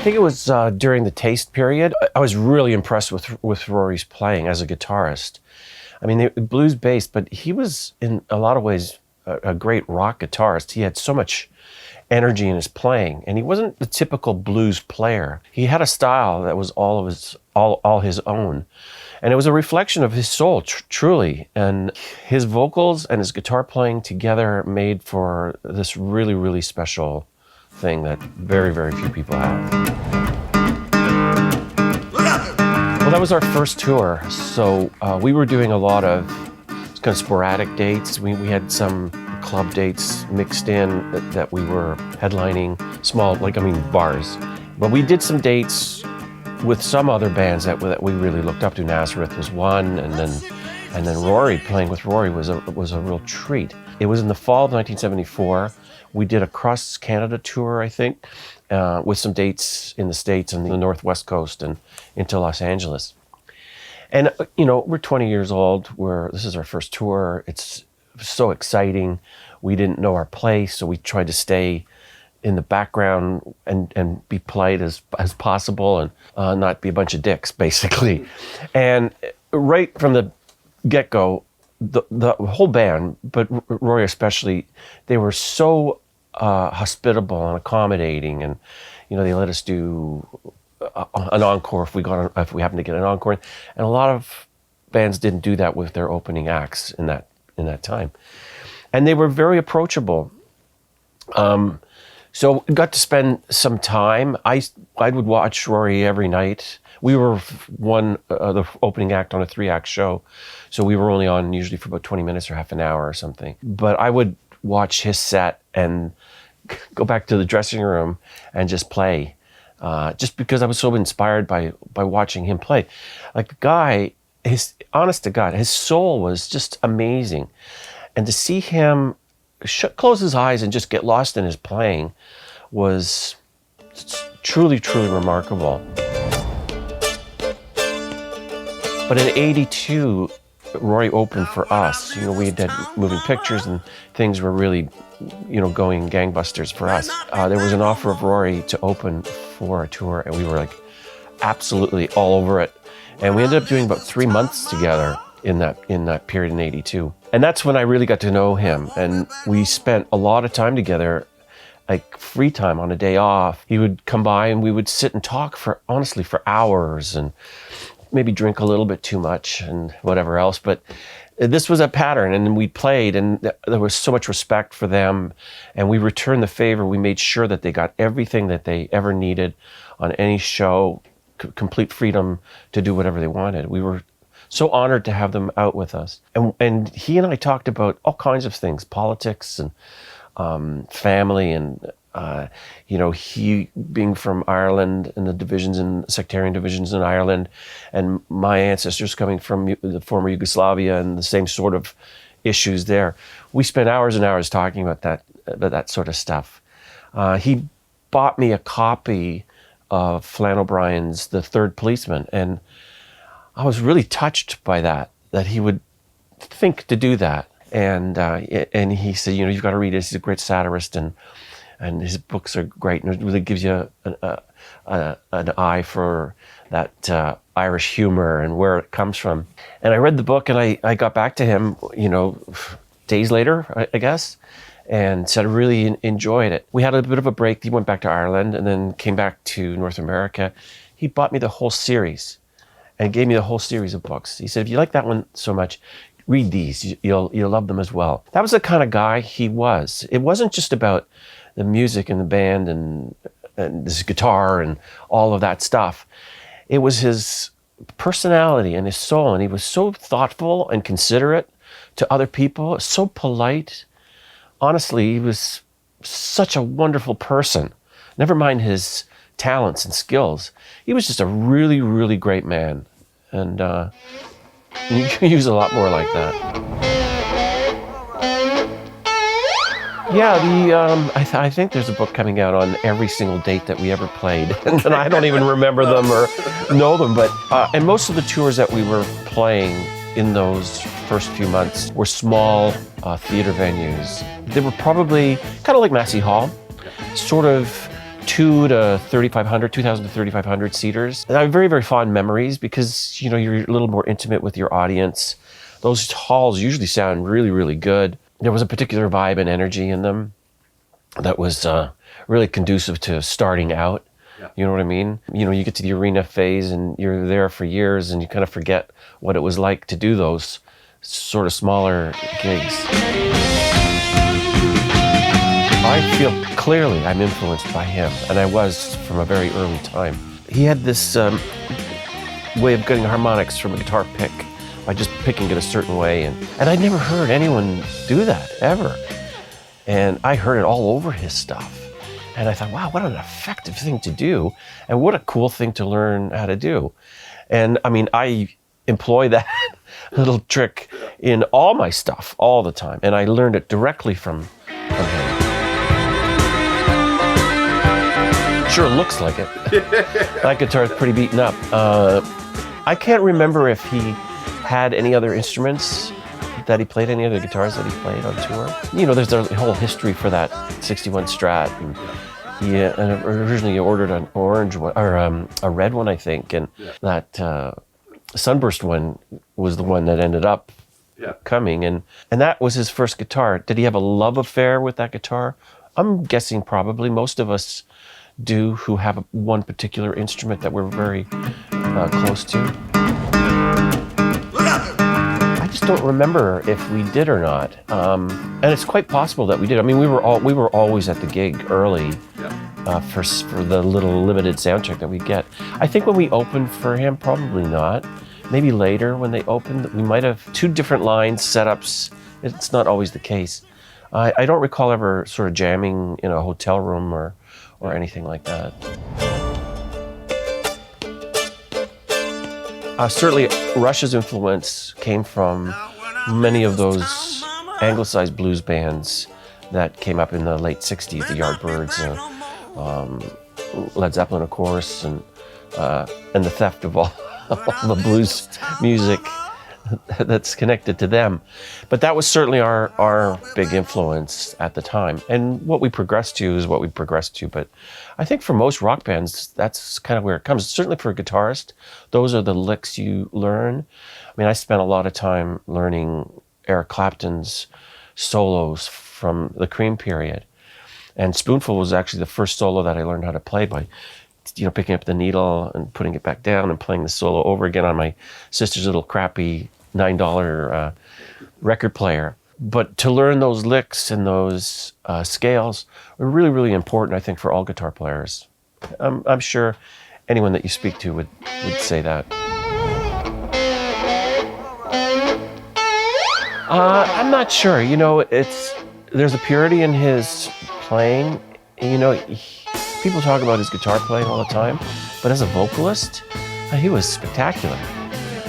think it was during the Taste period. I was really impressed with Rory's playing as a guitarist. I mean, blues based, but he was in a lot of ways a great rock guitarist. He had so much energy in his playing, and he wasn't the typical blues player. He had a style that was all his own, and it was a reflection of his soul, truly. And his vocals and his guitar playing together made for this really, really special thing that very, very few people have. Well, that was our first tour, so we were doing a lot of kind of sporadic dates. We had some club dates mixed in that we were headlining, small, bars. But we did some dates with some other bands that we really looked up to. Nazareth was one, and then Rory, playing with Rory was a real treat. It was in the fall of 1974. We did a cross-Canada tour, I think, with some dates in the States and the Northwest Coast and into Los Angeles. And, we're 20 years old. This is our first tour. It's so exciting. We didn't know our place, so we tried to stay in the background and be polite as possible and not be a bunch of dicks, basically. And right from the get-go, the whole band, but Rory especially, they were so hospitable and accommodating, and they let us do an encore if we happened to get an encore. And a lot of bands didn't do that with their opening acts in that time, and they were very approachable. So got to spend some time. I would watch Rory every night. We were the opening act on a 3-act show, so we were only on usually for about 20 minutes or half an hour or something. But I would watch his set and go back to the dressing room and just play, just because I was so inspired by watching him play. Like, the guy, honest to God, his soul was just amazing. And to see him close his eyes and just get lost in his playing was truly, truly remarkable. But in '82, Rory opened for us. We did moving pictures and things were really, going gangbusters for us. There was an offer of Rory to open for a tour, and we were absolutely all over it. And we ended up doing about 3 months together in that period in '82. And that's when I really got to know him. And we spent a lot of time together, free time on a day off. He would come by and we would sit and talk for hours, and maybe drink a little bit too much and whatever else. But this was a pattern, and we played, and there was so much respect for them, and we returned the favor. We made sure that they got everything that they ever needed on any show, complete freedom to do whatever they wanted. We were so honored to have them out with us. And he and I talked about all kinds of things, politics and family, and he being from Ireland and the divisions and sectarian divisions in Ireland, and my ancestors coming from the former Yugoslavia and the same sort of issues there. We spent hours and hours talking about that sort of stuff. He bought me a copy of Flann O'Brien's The Third Policeman, and I was really touched by that he would think to do that. And he said, you've got to read it. He's a great satirist, and his books are great, and it really gives you an eye for that Irish humor and where it comes from. And I read the book, and I got back to him, days later, I guess, and said I really enjoyed it. We had a bit of a break. He went back to Ireland and then came back to North America. He bought me the whole series and gave me the whole series of books. He said, if you like that one so much, read these. You'll love them as well. That was the kind of guy he was. It wasn't just about the music and the band and his guitar and all of that stuff. It was his personality and his soul, and he was so thoughtful and considerate to other people, so polite. Honestly, he was such a wonderful person. Never mind his talents and skills. He was just a really, really great man. And you can use a lot more like that. Yeah, I think there's a book coming out on every single date that we ever played. And I don't even remember them or know them. But and most of the tours that we were playing in those first few months were small theater venues. They were probably kind of like Massey Hall, sort of 2,000 to 3,500 seaters. And I have very, very fond memories because, you know, you're a little more intimate with your audience. Those halls usually sound really, really good. There was a particular vibe and energy in them that was really conducive to starting out. Yeah. You know what I mean? You know, you get to the arena phase and you're there for years and you kind of forget what it was like to do those sort of smaller gigs. I feel clearly I'm influenced by him, and I was from a very early time. He had this way of getting harmonics from a guitar pick by just picking it a certain way, and I'd never heard anyone do that, ever. And I heard it all over his stuff. And I thought, wow, what an effective thing to do, and what a cool thing to learn how to do. And I mean, I employ that little trick in all my stuff all the time, and I learned it directly from him. Sure looks like it. That guitar's pretty beaten up. I can't remember if he had any other instruments that he played, any other guitars that he played on tour. You know, there's a whole history for that 61 Strat. And he originally ordered an orange one, or a red one, I think, and that Sunburst one was the one that ended up coming, and that was his first guitar. Did he have a love affair with that guitar? I'm guessing probably. Most of us do, who have one particular instrument that we're very close to. I just don't remember if we did or not, and it's quite possible that we did. I mean, we were always at the gig early for the little limited sound check that we get. I think when we opened for him, probably not. Maybe later when they opened, we might have two different lines, setups. It's not always the case. I don't recall ever sort of jamming in a hotel room or anything like that. Certainly, Rush's influence came from many of those anglicized blues bands that came up in the late 60s, the Yardbirds, Led Zeppelin, of course, and the theft of all the blues music that's connected to them. But that was certainly our big influence at the time. And what we progressed to is what we progressed to. But I think for most rock bands, that's kind of where it comes. Certainly for a guitarist, those are the licks you learn. I mean, I spent a lot of time learning Eric Clapton's solos from the Cream period. And Spoonful was actually the first solo that I learned how to play by, you know, picking up the needle and putting it back down and playing the solo over again on my sister's little crappy $9 record player. But to learn those licks and those scales are really, really important, I think, for all guitar players. I'm sure anyone that you speak to would say that. I'm not sure. You know, there's a purity in his playing. You know, people talk about his guitar playing all the time, but as a vocalist, he was spectacular.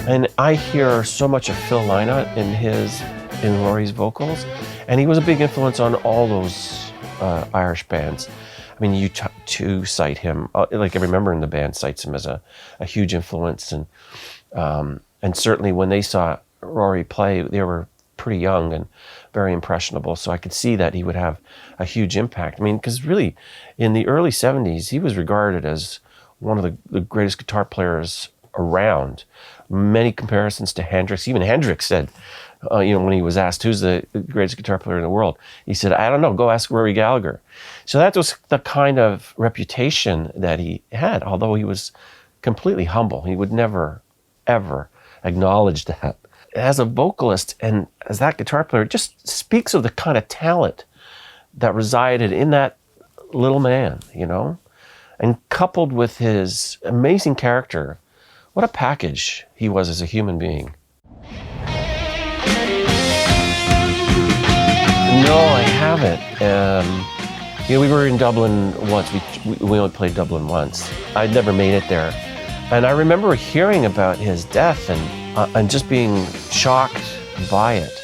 And I hear so much of Phil Lynott in Rory's vocals, and he was a big influence on all those Irish bands. I mean, you cite him, like every member in the band cites him as a huge influence, and certainly when they saw Rory play, they were pretty young and very impressionable, so I could see that he would have a huge impact. I mean, because really, in the early 70s, he was regarded as one of the greatest guitar players around. Many comparisons to Hendrix. Even Hendrix said, you know, when he was asked who's the greatest guitar player in the world, he said, I don't know, go ask Rory Gallagher. So that was the kind of reputation that he had, although he was completely humble. He would never, ever acknowledge that. As a vocalist and as that guitar player, it just speaks of the kind of talent that resided in that little man, you know? And coupled with his amazing character, what a package he was as a human being. No, I haven't. You know, we were in Dublin once. We only played Dublin once. I'd never made it there. And I remember hearing about his death and just being shocked by it.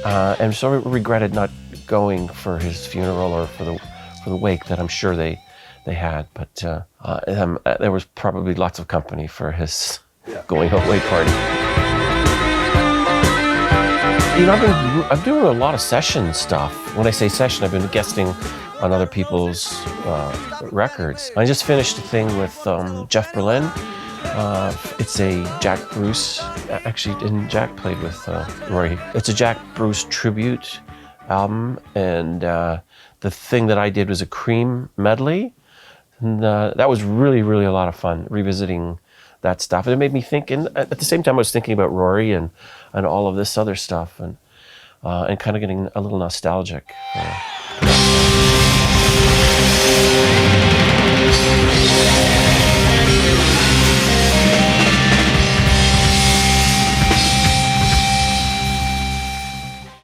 And so I regretted not going for his funeral or for the wake that I'm sure they had. But there was probably lots of company for his going away party. You know, I'm doing a lot of session stuff. When I say session, I've been guesting on other people's records. I just finished a thing with Jeff Berlin. It's a Jack Bruce, actually, and Jack played with Rory. It's a Jack Bruce tribute album, and the thing that I did was a Cream medley, and that was really, really a lot of fun, revisiting that stuff. And it made me think, and at the same time I was thinking about Rory and all of this other stuff, and kind of getting a little nostalgic.